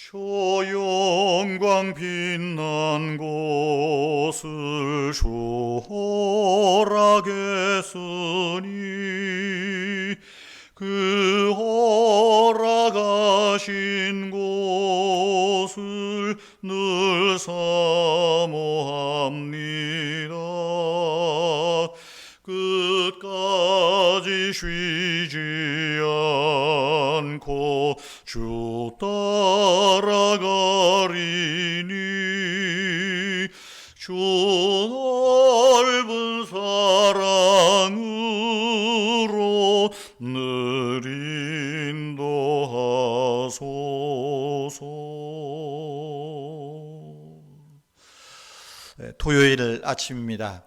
저 영광 빛난 곳을 주 허락했으니 그 허락하신 곳을 늘 사모합니다. 끝까지 쉬지 않고 주 따라가리니 주 넓은 사랑으로 늘 인도하소서. 토요일 아침입니다.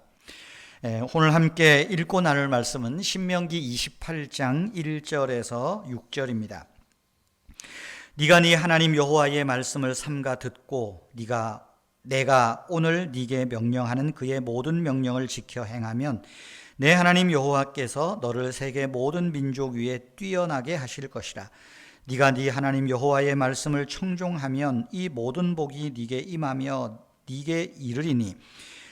오늘 함께 읽고 나눌 말씀은 신명기 28장 1절에서 6절입니다. 네가 네 하나님 여호와의 말씀을 삼가 듣고 내가 오늘 네게 명령하는 그의 모든 명령을 지켜 행하면 내 하나님 여호와께서 너를 세계 모든 민족 위에 뛰어나게 하실 것이라. 네가 네 하나님 여호와의 말씀을 청종하면 이 모든 복이 네게 임하며 네게 이르리니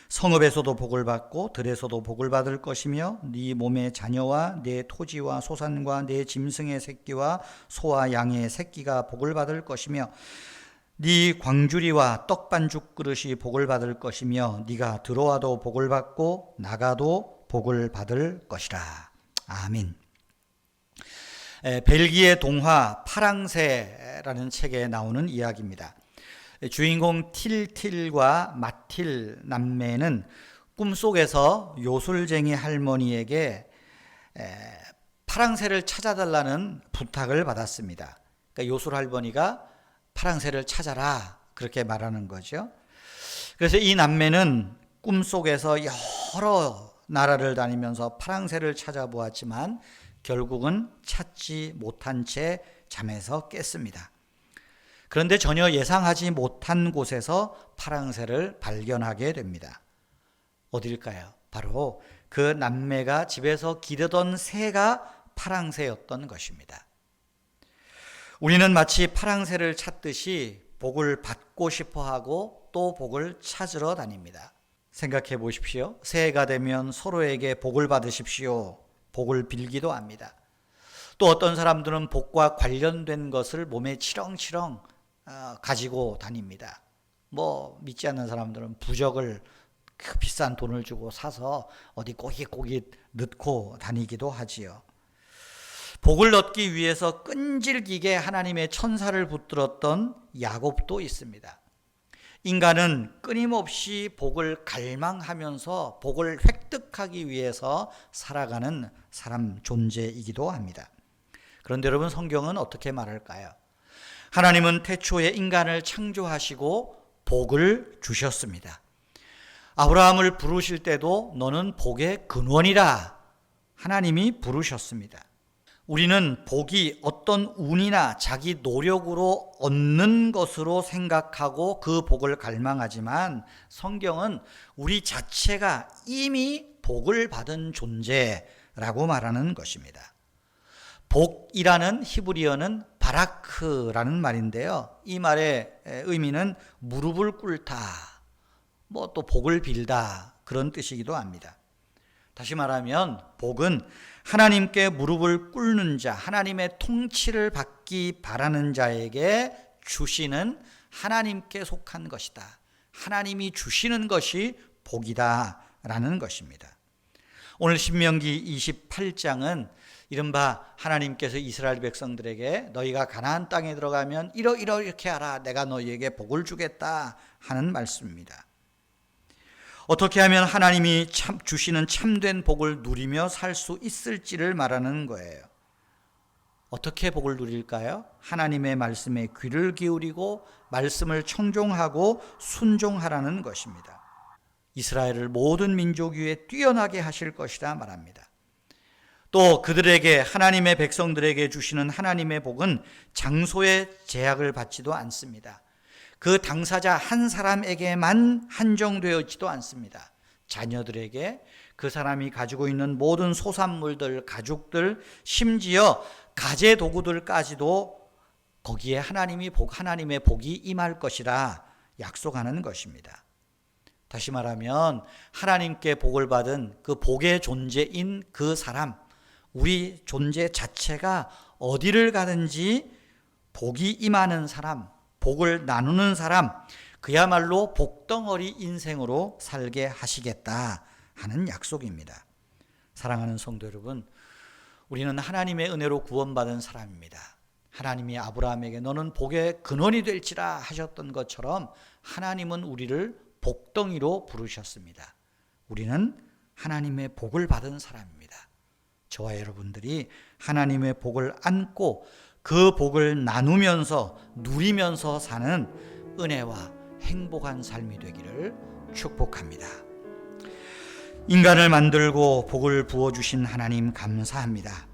성읍에서도 복을 받고 들에서도 복을 받을 것이며 네 몸의 자녀와 네 토지와 소산과 네 짐승의 새끼와 소와 양의 새끼가 복을 받을 것이며 네 광주리와 떡반죽 그릇이 복을 받을 것이며 네가 들어와도 복을 받고 나가도 복을 받을 것이라. 아멘. 벨기에 동화 파랑새라는 책에 나오는 이야기입니다. 주인공 틸틸과 마틸 남매는 꿈속에서 요술쟁이 할머니에게 파랑새를 찾아달라는 부탁을 받았습니다. 그러니까 요술 할머니가 파랑새를 찾아라 그렇게 말하는 거죠. 그래서 이 남매는 꿈속에서 여러 나라를 다니면서 파랑새를 찾아보았지만 결국은 찾지 못한 채 잠에서 깼습니다. 그런데 전혀 예상하지 못한 곳에서 파랑새를 발견하게 됩니다. 어딜까요? 바로 그 남매가 집에서 기르던 새가 파랑새였던 것입니다. 우리는 마치 파랑새를 찾듯이 복을 받고 싶어하고 또 복을 찾으러 다닙니다. 생각해 보십시오. 새해가 되면 서로에게 복을 받으십시오. 복을 빌기도 합니다. 또 어떤 사람들은 복과 관련된 것을 몸에 치렁치렁 가지고 다닙니다. 믿지 않는 사람들은 부적을 비싼 돈을 주고 사서 어디 꼬깃꼬깃 넣고 다니기도 하지요. 복을 얻기 위해서 끈질기게 하나님의 천사를 붙들었던 야곱도 있습니다. 인간은 끊임없이 복을 갈망하면서 복을 획득하기 위해서 살아가는 사람 존재이기도 합니다. 그런데 여러분, 성경은 어떻게 말할까요? 하나님은 태초에 인간을 창조하시고 복을 주셨습니다. 아브라함을 부르실 때도 너는 복의 근원이라 하나님이 부르셨습니다. 우리는 복이 어떤 운이나 자기 노력으로 얻는 것으로 생각하고 그 복을 갈망하지만 성경은 우리 자체가 이미 복을 받은 존재라고 말하는 것입니다. 복이라는 히브리어는 바라크라는 말인데요. 이 말의 의미는 무릎을 꿇다, 또 복을 빌다 그런 뜻이기도 합니다. 다시 말하면 복은 하나님께 무릎을 꿇는 자, 하나님의 통치를 받기 바라는 자에게 주시는 하나님께 속한 것이다. 하나님이 주시는 것이 복이다라는 것입니다. 오늘 신명기 28장은 이른바 하나님께서 이스라엘 백성들에게 너희가 가나안 땅에 들어가면 이렇게 하라, 내가 너희에게 복을 주겠다 하는 말씀입니다. 어떻게 하면 하나님이 주시는 참된 복을 누리며 살 수 있을지를 말하는 거예요. 어떻게 복을 누릴까요? 하나님의 말씀에 귀를 기울이고 말씀을 청종하고 순종하라는 것입니다. 이스라엘을 모든 민족 위에 뛰어나게 하실 것이라 말합니다. 또 그들에게, 하나님의 백성들에게 주시는 하나님의 복은 장소에 제약을 받지도 않습니다. 그 당사자 한 사람에게만 한정되어 있지도 않습니다. 자녀들에게, 그 사람이 가지고 있는 모든 소산물들, 가죽들, 심지어 가재 도구들까지도 거기에 하나님의 복이 임할 것이라 약속하는 것입니다. 다시 말하면 하나님께 복을 받은 그 복의 존재인 그 사람, 우리 존재 자체가 어디를 가든지 복이 임하는 사람, 복을 나누는 사람, 그야말로 복덩어리 인생으로 살게 하시겠다 하는 약속입니다. 사랑하는 성도 여러분, 우리는 하나님의 은혜로 구원받은 사람입니다. 하나님이 아브라함에게 너는 복의 근원이 될지라 하셨던 것처럼 하나님은 우리를 복덩이로 부르셨습니다. 우리는 하나님의 복을 받은 사람입니다. 저와 여러분들이 하나님의 복을 안고 그 복을 나누면서 누리면서 사는 은혜와 행복한 삶이 되기를 축복합니다. 인간을 만들고 복을 부어주신 하나님 감사합니다.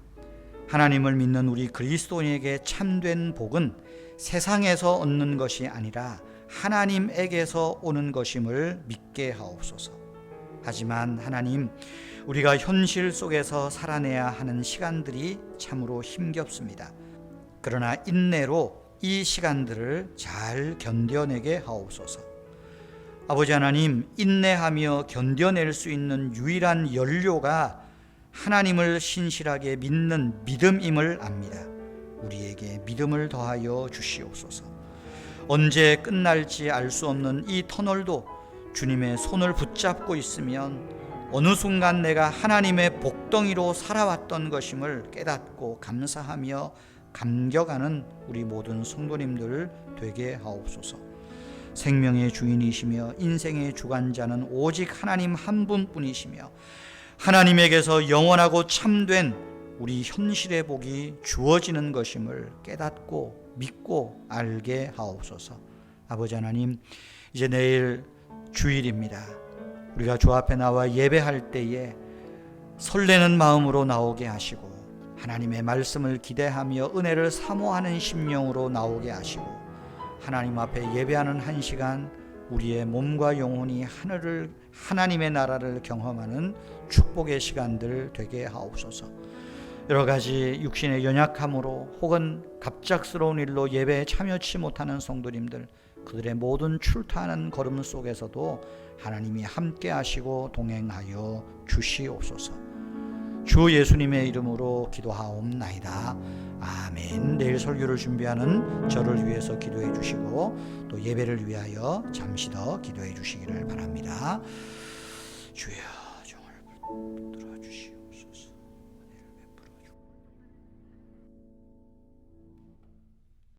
하나님을 믿는 우리 그리스도인에게 참된 복은 세상에서 얻는 것이 아니라 하나님에게서 오는 것임을 믿게 하옵소서. 하지만 하나님, 우리가 현실 속에서 살아내야 하는 시간들이 참으로 힘겹습니다. 그러나 인내로 이 시간들을 잘 견뎌내게 하옵소서. 아버지 하나님, 인내하며 견뎌낼 수 있는 유일한 연료가 하나님을 신실하게 믿는 믿음임을 압니다. 우리에게 믿음을 더하여 주시옵소서. 언제 끝날지 알 수 없는 이 터널도 주님의 손을 붙잡고 있으면 어느 순간 내가 하나님의 복덩이로 살아왔던 것임을 깨닫고 감사하며 감격하는 우리 모든 성도님들 되게 하옵소서. 생명의 주인이시며 인생의 주관자는 오직 하나님 한 분뿐이시며 하나님에게서 영원하고 참된 우리 현실의 복이 주어지는 것임을 깨닫고 믿고 알게 하옵소서. 아버지 하나님, 이제 내일 주일입니다. 우리가 주 앞에 나와 예배할 때에 설레는 마음으로 나오게 하시고 하나님의 말씀을 기대하며 은혜를 사모하는 심령으로 나오게 하시고 하나님 앞에 예배하는 한 시간 우리의 몸과 영혼이 하나님의 나라를 경험하는 축복의 시간들 되게 하옵소서. 여러 가지 육신의 연약함으로 혹은 갑작스러운 일로 예배에 참여치 못하는 성도님들, 그들의 모든 출타하는 걸음 속에서도 하나님이 함께 하시고 동행하여 주시옵소서. 주 예수님의 이름으로 기도하옵나이다. 아멘. 내일 설교를 준비하는 저를 위해서 기도해 주시고 또 예배를 위하여 잠시 더 기도해 주시기를 바랍니다. 주여, 종을